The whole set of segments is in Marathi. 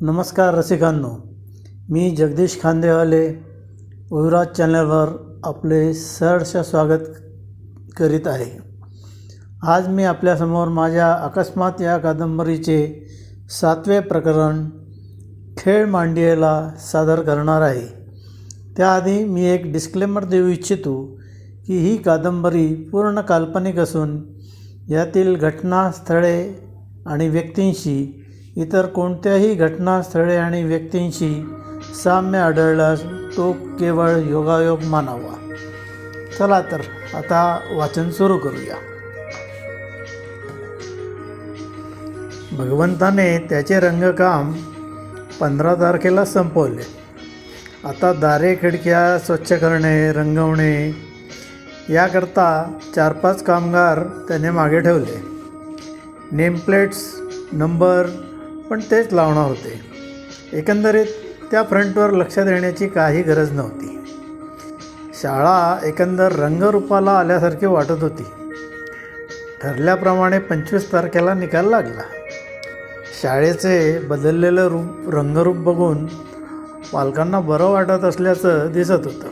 नमस्कार रसिकांनो, मी जगदीश खांदेवाले युवराज चॅनलवर आपले सहर्ष स्वागत करीत आहे. आज मी आपल्यासमोर माझ्या अकस्मात या कादंबरीचे 7वे प्रकरण खेळ मांडियेला सादर करणार आहे. त्याआधी मी एक डिस्क्लेमर देऊ इच्छितो की ही कादंबरी पूर्ण काल्पनिक असून यातील घटनास्थळे आणि व्यक्तींशी इतर कोणत्याही घटनास्थळे आणि व्यक्तींशी साम्य आढळल्यास तो केवळ योगायोग मानावा. चला तर आता वाचन सुरू करूया. भगवंताने त्याचे रंगकाम 15 तारखेला संपवले. आता दारे खिडक्या स्वच्छ करणे, रंगवणे याकरता 4-5 कामगार त्याने मागे ठेवले. नेमप्लेट्स, नंबर पण तेच लावणार होते. एकंदरीत त्या फ्रंटवर लक्ष देण्याची काही गरज नव्हती. शाळा एकंदर रंगरूपाला आल्यासारखी वाटत होती. ठरल्याप्रमाणे 25 तारखेला निकाल लागला. शाळेचे बदललेलं रंगरूप बघून पालकांना बरं वाटत असल्याचं दिसत होतं.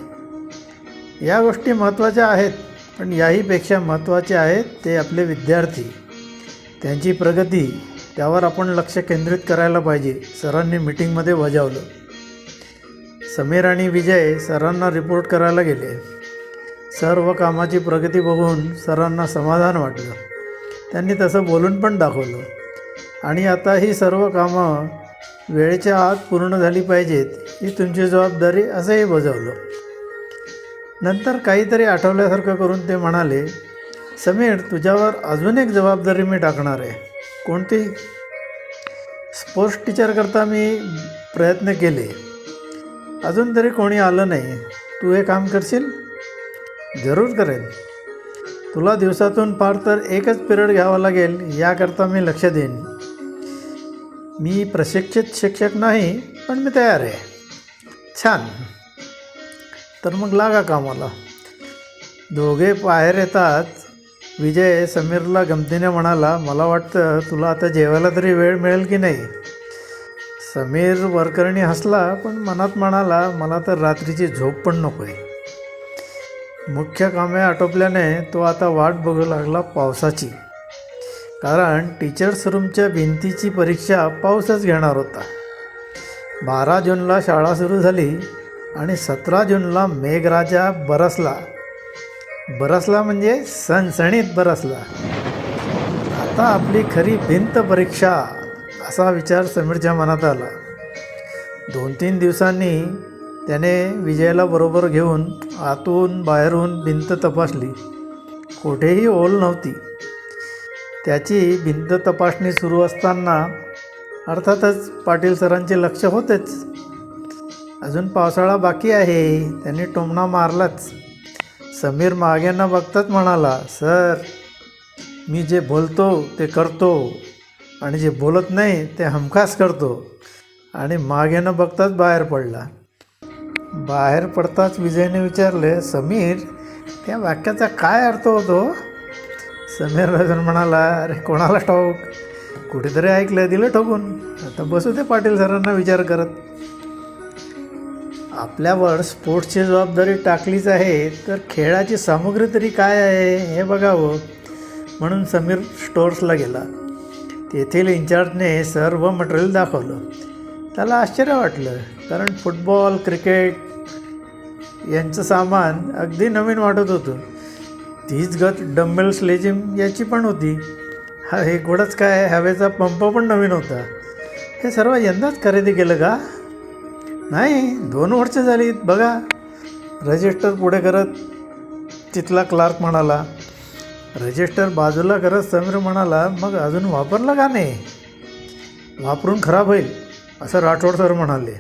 या गोष्टी महत्त्वाच्या आहेत, पण याहीपेक्षा महत्त्वाचे आहेत ते आपले विद्यार्थी, त्यांची प्रगती, त्यावर आपण लक्ष केंद्रित करायला पाहिजे, सरांनी मीटिंगमध्ये बजावलं. समीर आणि विजय सरांना रिपोर्ट करायला गेले. सर्व कामाची प्रगती बघून सरांना समाधान वाटलं. त्यांनी तसं बोलून पण दाखवलं. आणि आता ही सर्व कामं वेळेच्या आत पूर्ण झाली पाहिजेत, ही तुमची जबाबदारी, असंही बजावलं. नंतर काहीतरी आठवल्यासारखं करून ते म्हणाले, समीर, तुझ्यावर अजून एक जबाबदारी मी टाकणार आहे. कोणती? स्पोर्ट्स टीचरकरता मी प्रयत्न केले, अजून तरी कोणी आलं नाही. तू हे काम करशील? जरूर करेन. तुला दिवसातून फार तर एकच पिरियड घ्यावा लागेल, याकरता मी लक्ष देईन. मी प्रशिक्षित शिक्षक नाही, पण मी तयार आहे. छान, तर मग लागा कामाला. दोघे बाहेर येतात. विजय समीरला गमतीने म्हणाला, मला वाटतं तुला आता जेवायला तरी वेळ मिळेल की नाही. समीर वरकरणी हसला, पण मनात म्हणाला, मला तर रात्रीची झोप पण नको आहे. मुख्य कामे आटोपल्याने तो आता वाट बघू लागला पावसाची. कारण टीचर्स रूमच्या भिंतीची परीक्षा पाऊसच घेणार होता. 12 जूनला शाळा सुरू झाली आणि 17 जूनला मेघराजा बरसला म्हणजे सणसणीत बरसला. आता आपली खरी भिंत परीक्षा, असा विचार समीरच्या मनात आला. 2-3 दिवसांनी त्याने विजयाला बरोबर घेऊन आतून बाहेरून भिंत तपासली. कुठेही ओल नव्हती. त्याची भिंत तपासणी सुरू असताना अर्थातच पाटील सरांचे लक्ष होतेच. अजून पावसाळा बाकी आहे, त्यांनी टोमणा मारलाच. समीर मागे न बघताच म्हणाला, सर, मी जे बोलतो ते करतो आणि जे बोलत नाही ते हमखास करतो. आणि मागे न बघताच बाहेर पडला. बाहेर पडताच विजयने विचारले, समीर, त्या वाक्याचा काय अर्थ होतो? समीर रजन म्हणाला, अरे कोणाला ठाऊक, कुठेतरी ऐकलं, दिलं ठोकून. आता बसू दे पाटील सरांना विचार करत. आपल्यावर स्पोर्ट्सची जबाबदारी टाकलीच आहे, तर खेळाची सामुग्री तरी काय आहे हे बघावं. म्हणून समीर स्टोअर्सला गेला. तेथील इन्चार्जने सर्व मटेरियल दाखवलं. त्याला आश्चर्य वाटलं, कारण फुटबॉल, क्रिकेट यांचं सामान अगदी नवीन वाटत होतं. तीच गत डंबेल, स्लेजिम याची पण होती. हे गोडच काय, हवेचा पंप पण नवीन होता. हे सर्व यंदाच खरेदी केलं का? नाही, 2 वर्ष झाली बघा. रजिस्टर पुढे करत तिथला क्लार्क म्हणाला. रजिस्टर बाजूला करत समीर म्हणाला, मग अजून वापरलं का नाही? वापरून खराब होईल, असं राठोड सर म्हणाले.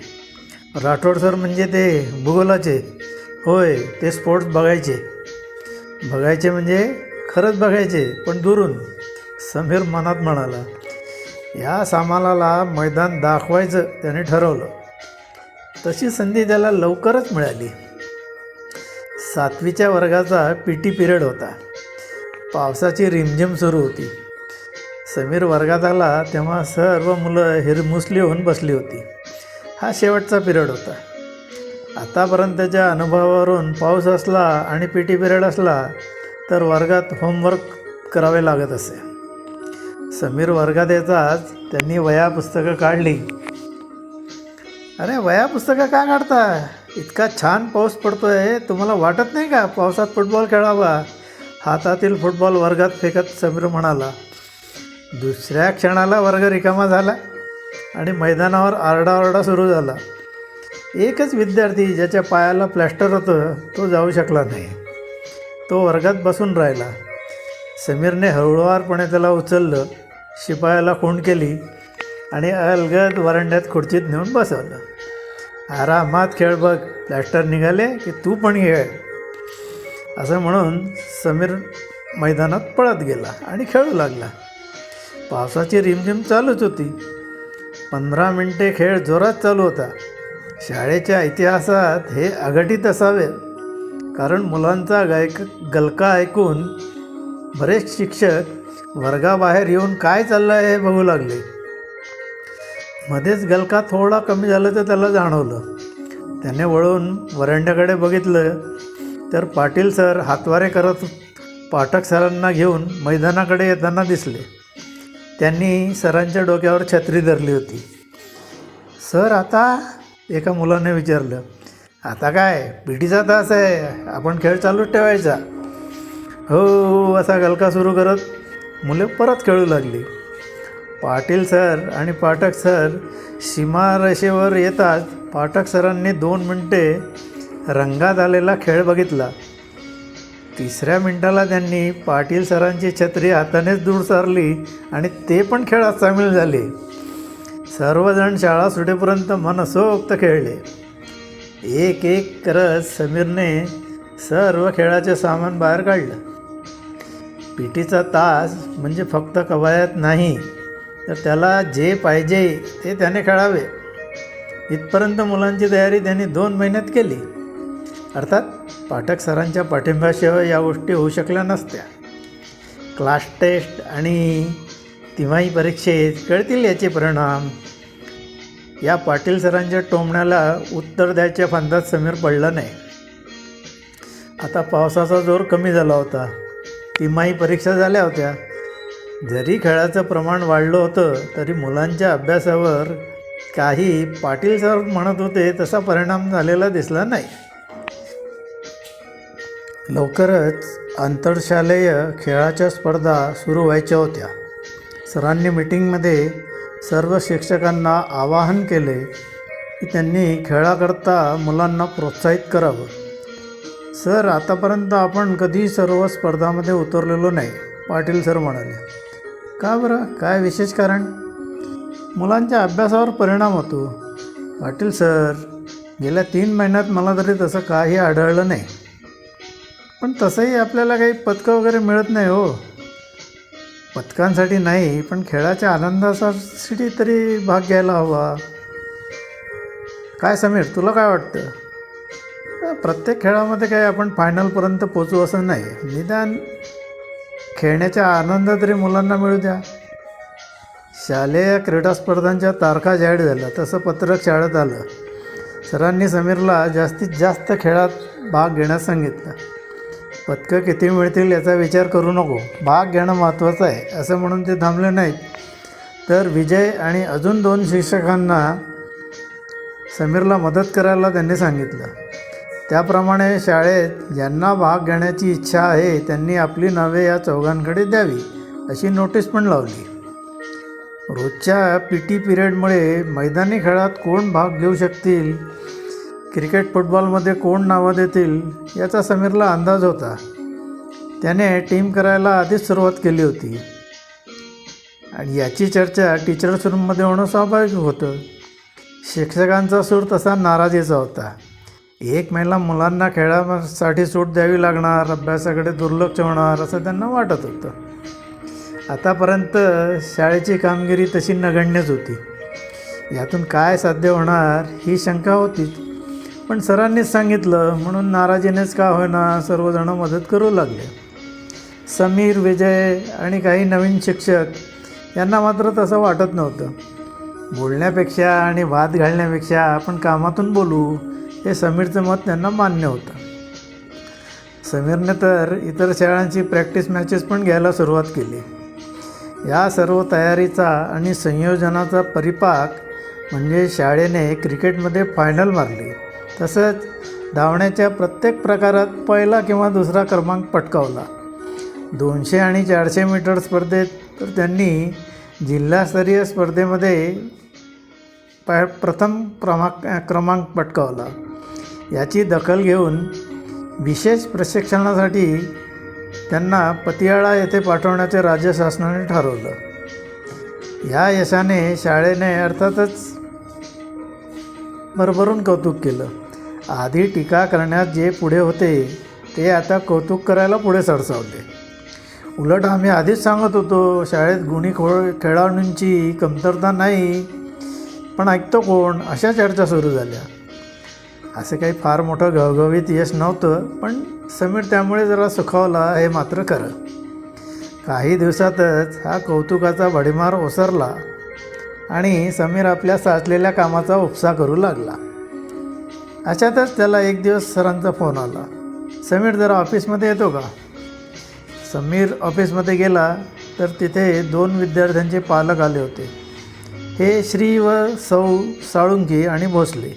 राठोड सर म्हणजे ते भूगोलाचे? होय, ते स्पोर्ट्स बघायचे म्हणजे खरंच बघायचे, पण दुरून. समीर मनात म्हणाला. या सामानाला मैदान दाखवायचं त्याने ठरवलं. तशी संधी त्याला लवकरच मिळाली. 7वीच्या वर्गाचा PT पिरियड होता. पावसाची रिमझिम सुरू होती. समीर वर्गात आला तेव्हा सर्व मुलं हिरमुसली होऊन बसली होती. हा शेवटचा पिरियड होता. आतापर्यंतच्या अनुभवावरून पाऊस असला आणि पी टी पिरियड असला तर वर्गात होमवर्क करावे लागत असे. समीर वर्गात येताच त्यांनी वह्या पुस्तकं काढली. अरे वह्या पुस्तकं का काढता? इतका छान पाऊस पडतोय, तुम्हाला वाटत नाही का पावसात फुटबॉल खेळावा? हातातील फुटबॉल वर्गात फेकत समीर म्हणाला. दुसऱ्या क्षणाला वर्ग रिकामा झाला आणि मैदानावर आरडाओरडा सुरू झाला. एकच विद्यार्थी ज्याच्या पायाला प्लॅस्टर होतं तो जाऊ शकला नाही. तो वर्गात बसून राहिला. समीरने हळुवारपणे त्याला उचललं, शिपायाला खूण केली आणि अलगद वरांड्यात खुर्चीत नेऊन बसवलं. आरामात खेळ बघ, प्लॅस्टर निघाले की तू पण खेळ, असं म्हणून समीर मैदानात पळत गेला आणि खेळू लागला. पावसाची रिमझिम चालूच होती. 15 मिनिटे खेळ जोरात चालू होता. शाळेच्या इतिहासात हे अघटित असावे, कारण मुलांचा गलका ऐकून बरेच शिक्षक वर्गाबाहेर येऊन काय चाललं आहे हे बघू लागले. मध्येच गलका थोडा कमी झाला तर त्याला जाणवलं. त्याने वळून वरांड्याकडे बघितलं तर पाटील सर हातवारे करत पाठक सरांना घेऊन मैदानाकडे येताना दिसले. त्यांनी सरांच्या डोक्यावर छत्री धरली होती. सर आता? एका मुलाने विचारलं. आता काय, पीटीचा तास आहे, आपण खेळ चालूच ठेवायचा. हो असा गलका सुरू करत मुले परत खेळू लागली. पाटील सर आणि पाठक सर सीमारेषेवर येताच पाठक सरांनी 2 मिनिटे रंगात आलेला खेळ बघितला. 3ऱ्या मिनिटाला त्यांनी पाटील सरांची छत्री हातानेच दूर सारली आणि ते पण खेळात सामील झाले. सर्वजण शाळा सुटेपर्यंत मनसोक्त खेळले. एक एक करत समीरने सर्व खेळाचे सामान बाहेर काढलं. पी टीचा तास म्हणजे फक्त कवायत नाही, तर त्याला जे पाहिजे ते त्याने खेळावे इथपर्यंत मुलांची तयारी त्यांनी 2 महिन्यात केली. अर्थात पाठक सरांच्या पाठिंब्याशिवाय या गोष्टी होऊ शकल्या नसत्या. क्लास टेस्ट आणि तिमाही परीक्षेत कळतील याचे परिणाम. या पाटील सरांच्या टोमण्याला उत्तर द्यायच्या फंदात समीर पडला नाही. आता पावसाचा जोर कमी झाला होता. तिमाही परीक्षा झाल्या होत्या. जरी खेळाचं प्रमाण वाढलं होतं तरी मुलांच्या अभ्यासावर काही पाटील सर म्हणत होते तसा परिणाम झालेला दिसला नाही. लवकरच आंतरशालेय खेळाच्या स्पर्धा सुरू व्हायच्या होत्या. सरांनी मीटिंगमध्ये सर्व शिक्षकांना आवाहन केले की त्यांनी खेळाकरता मुलांना प्रोत्साहित करावं. सर, आतापर्यंत आपण कधी सर्व स्पर्धामध्ये उतरलेलो नाही, पाटील सर म्हणाले. का बरं, काय विशेष कारण? मुलांच्या अभ्यासावर परिणाम होतो. पाटील सर, गेल्या 3 महिन्यात मला तरी तसं काही आढळलं नाही. पण तसंही आपल्याला काही पदकं वगैरे मिळत नाही हो. पदकांसाठी नाही, पण खेळाच्या आनंदासाठी तरी भाग घ्यायला हवा. काय समीर, तुला काय वाटतं? प्रत्येक खेळामध्ये काही आपण फायनलपर्यंत पोचू असं नाही. निदान खेळण्याचा आनंद तरी मुलांना मिळू द्या. शालेय क्रीडा स्पर्धांच्या तारखा जाहीर झाल्या तसं पत्रक शाळेत आलं. सरांनी समीरला जास्तीत जास्त खेळात भाग घेण्यास सांगितलं. पदकं किती मिळतील याचा विचार करू नको, भाग घेणं महत्त्वाचं आहे, असं म्हणून ते थांबले नाहीत. तर विजय आणि अजून 2 शिक्षकांना समीरला मदत करायला त्यांनी सांगितलं. त्याप्रमाणे शाळेत ज्यांना भाग घेण्याची इच्छा आहे त्यांनी आपली नावे या चौघांकडे द्यावी अशी नोटीस पण लावली. रोजच्या पी टी पिरियडमुळे मैदानी खेळात कोण भाग घेऊ शकतील, क्रिकेट फुटबॉलमध्ये कोण नावं देतील याचा समीरला अंदाज होता. त्याने टीम करायला आधीच सुरुवात केली होती आणि याची चर्चा टीचर्स रूममध्ये होणं स्वाभाविक होतं. शिक्षकांचा सूर तसा नाराजीचा होता. 1 महिना मुलांना खेळासाठी सूट द्यावी लागणार, अभ्यासाकडे दुर्लक्ष होणार असं त्यांना वाटत होतं. आतापर्यंत शाळेची कामगिरी तशी नगण्यच होती. यातून काय साध्य होणार ही शंका होतीच. पण सरांनीच सांगितलं म्हणून नाराजीनेच का होईना सर्वजण मदत करू लागले. समीर, विजय आणि काही नवीन शिक्षक यांना मात्र तसं वाटत नव्हतं. बोलण्यापेक्षा आणि वाद घालण्यापेक्षा आपण कामातून बोलू हे समीरचं मत त्यांना मान्य होतं. समीरने तर इतर शाळांची प्रॅक्टिस मॅचेस पण घ्यायला सुरुवात केली. या सर्व तयारीचा आणि संयोजनाचा परिपाक म्हणजे शाळेने क्रिकेटमध्ये फायनल मारली. तसंच धावण्याच्या प्रत्येक प्रकारात पहिला किंवा दुसरा क्रमांक पटकावला. 200 आणि 400 मीटर स्पर्धेत तर त्यांनी जिल्हास्तरीय स्पर्धेमध्ये प्रथम क्रमांक पटकावला. याची दखल घेऊन विशेष प्रशिक्षणासाठी त्यांना पतियाळा येथे पाठवण्याचे राज्य शासनाने ठरवलं. या यशाने शाळेने अर्थातच भरभरून कौतुक केलं. आधी टीका करण्यात जे पुढे होते ते आता कौतुक करायला पुढे सरसावले. उलट आम्ही आधीच सांगत होतो शाळेत गुणी खेळाडूंची कमतरता नाही, पण ऐकतो कोण, अशा चर्चा सुरू झाल्या. असे काही फार मोठं घवघवीत यश नव्हतं, पण समीर त्यामुळे जरा सुखावला हे मात्र खरं. काही दिवसातच हा कौतुकाचा भडीमार ओसरला आणि समीर आपल्या साचलेल्या कामाचा उपसा करू लागला. अशातच त्याला एक दिवस सरांचा फोन आला. समीर जरा ऑफिसमध्ये येतो का? समीर ऑफिसमध्ये गेला तर तिथे 2 विद्यार्थ्यांचे पालक आले होते. हे श्री व सौ साळुंके आणि भोसले,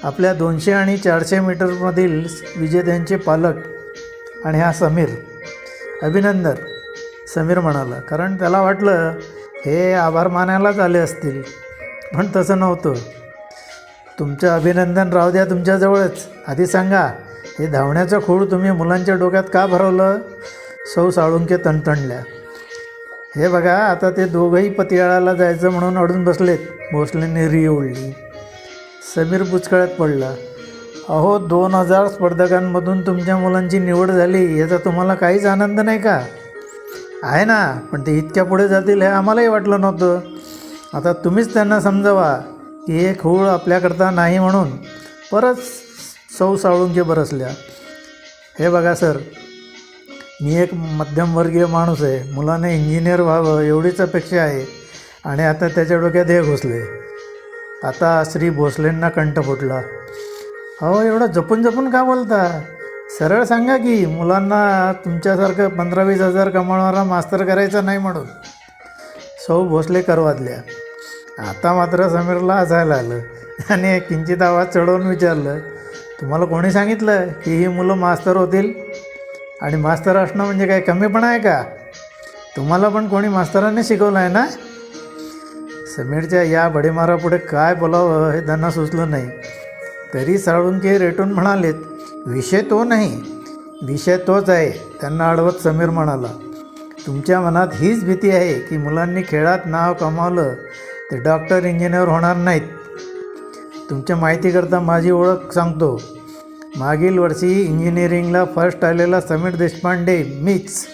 आपल्या 200 आणि 400 मीटरमधील विजेत्यांचे पालक. आणि हा समीर. अभिनंदन, समीर म्हणाला, कारण त्याला वाटलं हे आभार मानायलाच आले असतील, पण तसं नव्हतं. तुमचं अभिनंदन राहू द्या तुमच्याजवळच, आधी सांगा हे धावण्याचं खूळ तुम्ही मुलांच्या डोक्यात का भरवलं? सौ साळुंके तणतणल्या. हे बघा, आता ते दोघंही पतियाळाला जायचं म्हणून अडून बसलेत. भोसलेंनी री ओढली. समीर बुचकळ्यात पडला. अहो, 2000 स्पर्धकांमधून तुमच्या मुलांची निवड झाली याचा तुम्हाला काहीच आनंद नाही का? आहे ना, पण ते इतक्या पुढे जातील हे आम्हालाही वाटलं नव्हतं. आता तुम्हीच त्यांना समजावा की हे खूळ आपल्याकरता नाही म्हणून. परत सौ साळुंके बरसल्या. हे बघा सर, मी एक मध्यमवर्गीय माणूस आहे. मुलाने इंजिनियर व्हावं एवढीच अपेक्षा आहे आणि आता त्याच्या डोक्यात हे घुसले. आता श्री भोसलेंना कंठ फुटला. अहो, एवढं जपून जपून का बोलता? सरळ सांगा की मुलांना तुमच्यासारखं 15-20 हजार कमावणारा मास्तर करायचा नाही म्हणून. सौ भोसले करवादल्या. आता मात्र समीरला हसायला आलं आणि किंचित आवाज चढवून विचारलं, तुम्हाला कोणी सांगितलं की ही मुलं मास्तर होतील? आणि मास्तर असणं म्हणजे काय कमीपणा आहे का? तुम्हाला पण कोणी मास्तरांनी शिकवलं आहे ना? समीरच्या या भडीमारापुढे काय बोलावं हे त्यांना सुचलं नाही. तरी साळुंके रेटून म्हणालेत, विषय तो नाही, विषय तोच आहे. त्यांना अडवत समीर म्हणाला, तुमच्या मनात हीच भीती आहे की मुलांनी खेळात नाव कमावलं ते डॉक्टर इंजिनियर होणार नाहीत. तुमच्या माहितीकरता माझी ओळख सांगतो. मागील वर्षी इंजिनिअरिंगला फर्स्ट आलेला समीर देशपांडे मीच.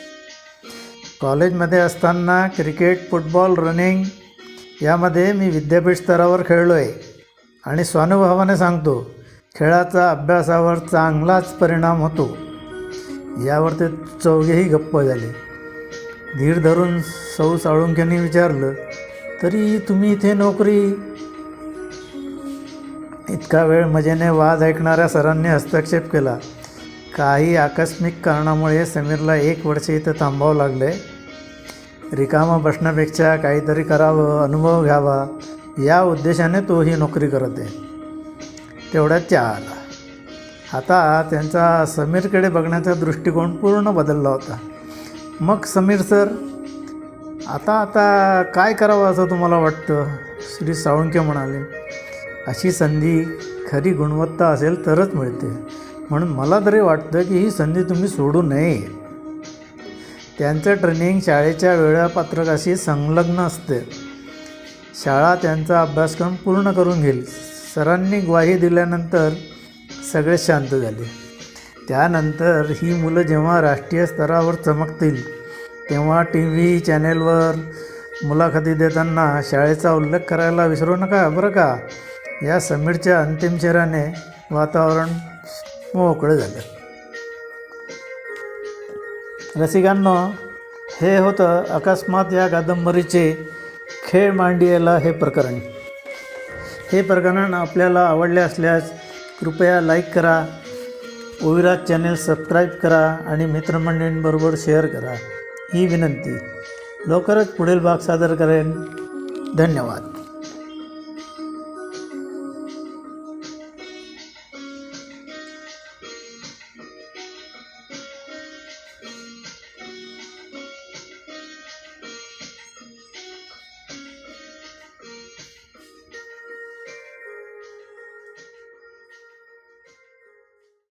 कॉलेजमध्ये असताना क्रिकेट, फुटबॉल, रनिंग यामध्ये मी विद्यापीठ स्तरावर खेळलो आहे आणि स्वानुभवाने सांगतो खेळाचा अभ्यासावर चांगलाच परिणाम होतो. यावर ते चौघेही गप्प झाले. धीर धरून सौ साळुंकेंनी विचारलं, तरी तुम्ही इथे नोकरी? इतका वेळ मजेने वाद ऐकणाऱ्या सरांनी हस्तक्षेप केला. काही आकस्मिक कारणामुळे समीरला 1 वर्ष इथं थांबावं लागलं आहे. रिकामं बसण्यापेक्षा काहीतरी करावं, अनुभव घ्यावा या उद्देशाने तो ही नोकरी करत आहे. तेवढ्यात चहा आला. आता त्यांचा समीरकडे बघण्याचा दृष्टिकोन पूर्ण बदलला होता. मग समीर सर, आता काय करावं असं तुम्हाला वाटतं? श्री साळुंके म्हणाले, अशी संधी खरी गुणवत्ता असेल तरच मिळते, म्हणून मला तरी वाटतं की ही संधी तुम्ही सोडू नये. त्यांचं ट्रेनिंग शाळेच्या वेळापत्रकाशी संलग्न असते. शाळा त्यांचा अभ्यासक्रम पूर्ण करून घेईल. सरांनी ग्वाही दिल्यानंतर सगळे शांत झाले. त्यानंतर ही मुलं जेव्हा राष्ट्रीय स्तरावर चमकतील तेव्हा TV चॅनेलवर मुलाखती देताना शाळेचा उल्लेख करायला विसरू नका बरं का. या समीरच्या अंतिम चेहऱ्याने वातावरण मोकळं झालं. रसिकांनो, हे होतं अकस्मात या कादंबरीचे खेळ मांडियेला हे प्रकरण. हे प्रकरण आपल्याला आवडले असल्यास कृपया लाईक करा, ओविराज चॅनेल सबस्क्राईब करा आणि मित्रमंडळींबरोबर शेअर करा ही विनंती. लवकरच पुढील भाग सादर करेन. धन्यवाद.